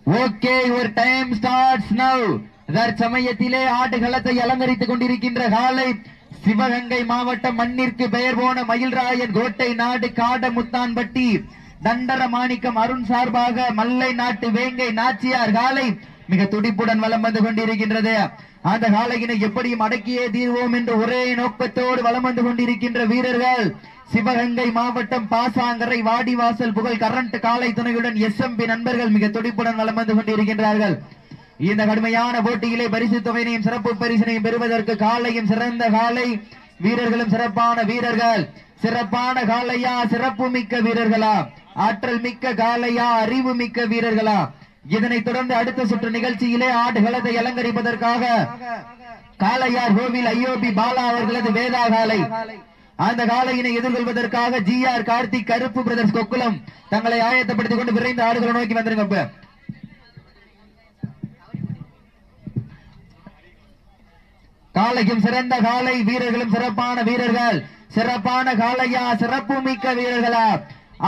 Okay, ஒரு time starts now. தற்சமயத்திலே ஆடுகளத்தை அலங்கரித்துக் கொண்டிருக்கின்ற காலை சிவகங்கை மாவட்டம் மண்ணிற்கு பெயர் போன மயில்ராயன் கோட்டை நாடு காடமுத்தான்பட்டி தண்டர மாணிக்கம் அருண் சார்பாக மல்லை நாட்டு வேங்கை நாச்சியார் காலை மிக துடிப்புடன் வலம் வந்து கொண்டிருக்கின்றது. அந்த காலையினை எப்படியும் அடக்கியே தீர்வோம் என்று ஒரே நோக்கத்தோடு வலம் வந்து கொண்டிருக்கின்ற வீரர்கள் சிவகங்கை மாவட்டம் பாசாங்கரை வாடிவாசல் புகழ் கரண்ட் காலை துணையுடன் எஸ்எம்பி நண்பர்கள் மிக துடிப்புடன் வலம் வந்து கொண்டிருக்கின்றார்கள். இந்த கடுமையான போட்டியிலே பரிசு தொகையினையும் சிறப்பு பரிசினையும் பெறுவதற்கு காலையும் சிறந்த காலை வீரர்களும் சிறப்பான வீரர்கள். சிறப்பான காலையா, சிறப்பு மிக்க வீரர்களா, ஆற்றல் மிக்க காலையா, அறிவு மிக்க வீரர்களா? இதனைத் தொடர்ந்து அடுத்த சுற்று நிகழ்ச்சியிலே ஆடுகளத்தை அலங்கரிப்பதற்காக காளையார் கோவில் ஐயோபி பாலா அவர்களது வேதா காலை, அந்த காலையினை எதிர்கொள்வதற்காக ஜிஆர் கார்த்திக் கருப்பு பிரதர்ஸ் கொக்குளம் தங்களை ஆயத்தப்படுத்திக் கொண்டு விரைந்து ஆடுகளை நோக்கி வந்துருங்க. காலையும் சிறந்த காலை வீரர்களும் சிறப்பான வீரர்கள். சிறப்பான காலையா, சிறப்பு மிக்க வீரர்களா,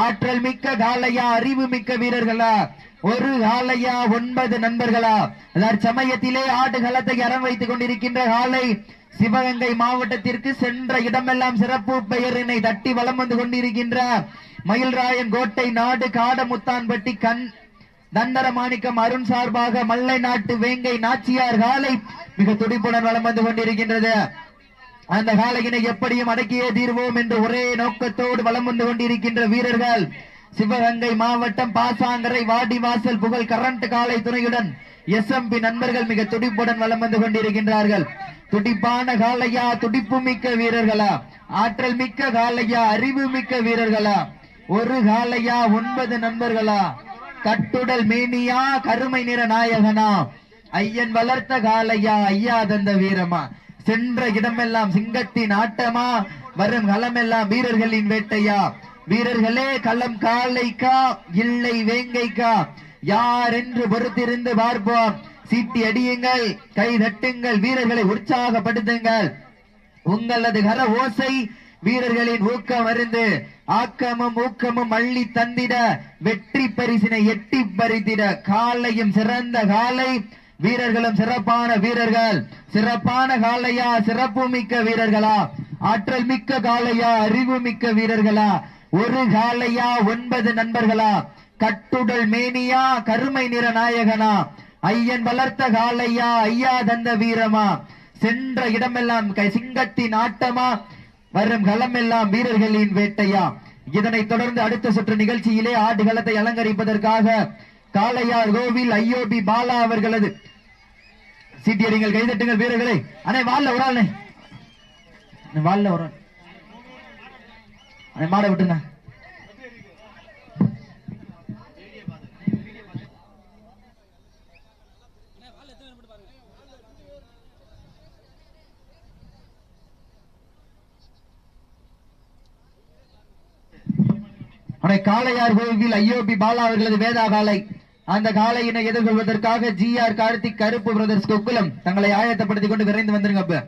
ஆற்றல் மிக்க காலையா, அறிவு மிக்க வீரர்களா? ஒரு காலையா, 9 நண்பர்களா? தற்சமயத்திலே ஆடுகளத்தை அறம் வைத்துக் கொண்டிருக்கின்ற காலை சிவகங்கை மாவட்டத்திற்கு சென்ற இடமெல்லாம் சிறப்பு பெயரினை தட்டி வலம் வந்து கொண்டிருக்கின்ற மயில்ராயன் கோட்டை நாடு காடமுத்தான்பட்டி தண்டர மாணிக்கம் அருண் சார்பாக மல்லை நாட்டு வேங்கை நாச்சியார் காலை மிக துடிப்புடன் வலம் வந்து கொண்டிருக்கின்றது. அந்த காலையினை எப்படியும் அடக்கியே தீர்வோம் என்று ஒரே நோக்கத்தோடு வலம் வந்து கொண்டிருக்கின்ற வீரர்கள் சிவகங்கை மாவட்டம் பாசாங்கரை வாடிவாசல் புகழ் கரண்ட் காலை துணையுடன் எஸ்எம்பி நண்பர்கள் மிக துடிப்புடன் வலம் வந்து கொண்டிருக்கின்றார்கள். துடிப்பான காலையா, துடிப்பு மிக்க வீரர்களா, ஆற்றல் மிக்க காலையா, அறிவு மிக்க வீரர்களா? ஒரு காலையா, 9 நண்பர்களா? கட்டுடல் மேனியா, கருமை நிற நாயகனா? ஐயன் வளர்த்த காலையா, ஐயா தந்த வீரமா? சென்ற இடமெல்லாம் சிங்கத்தின் ஆட்டமா, வரும் களமெல்லாம் வீரர்களின் வேட்டையா? வீரர்களே, களம் காலைக்கா இல்லை வேங்கைக்கா? யார் என்று பொறுத்திருந்து பார்ப்போம். சீட்டி அடியுங்கள், கை தட்டுங்கள், வீரர்களை உற்சாகப்படுத்துங்கள். உங்களது கர ஓசை வீரர்களின் ஊக்கம் அருந்து ஆக்கமும் ஊக்கமும் அள்ளி தந்திட வெற்றி பரிசினை எட்டி பறித்திட காலையும் சிறந்த காலை வீரர்களும் சிறப்பான வீரர்கள். சிறப்பான காலையா, சிறப்பு மிக்க வீரர்களா, ஆற்றல் மிக்க காலையா, அறிவு மிக்க வீரர்களா? ஒரு காலையா, 9 நண்பர்களா? கட்டுடல் மேனியா, கருமை நிற நாயகனா? ஐயன் வளர்த்த காலையா, ஐயா தந்த வீரமா? சென்ற இடமெல்லாம் சிங்கத்தின் ஆட்டமா, வரும் களமெல்லாம் வீரர்களின் வேட்டையா? இதனைத் தொடர்ந்து அடுத்த சுற்று நிகழ்ச்சியிலே ஆடுகளத்தை அலங்கரிப்பதற்காக காளையார் கோவில் ஐயோபி பாலா அவர்களது சீட்டியடிங்கள், கைதட்டுங்கள் வீரர்களை. அண்ணே வால்ல ஒரு ஆள், வால்ல ஒரு ஆள் மாட விட்டுங்க. காளையார் கோவில் ஐயோபி பாலா அவர்களது வேதா காலை, அந்த காலையினை எதிர்கொள்வதற்காக ஜிஆர் கார்த்திக் கருப்பு பிரதர்ஸ் கொக்குளம் தங்களை ஆயத்தப்படுத்திக் கொண்டு விரைந்து வந்துருங்க.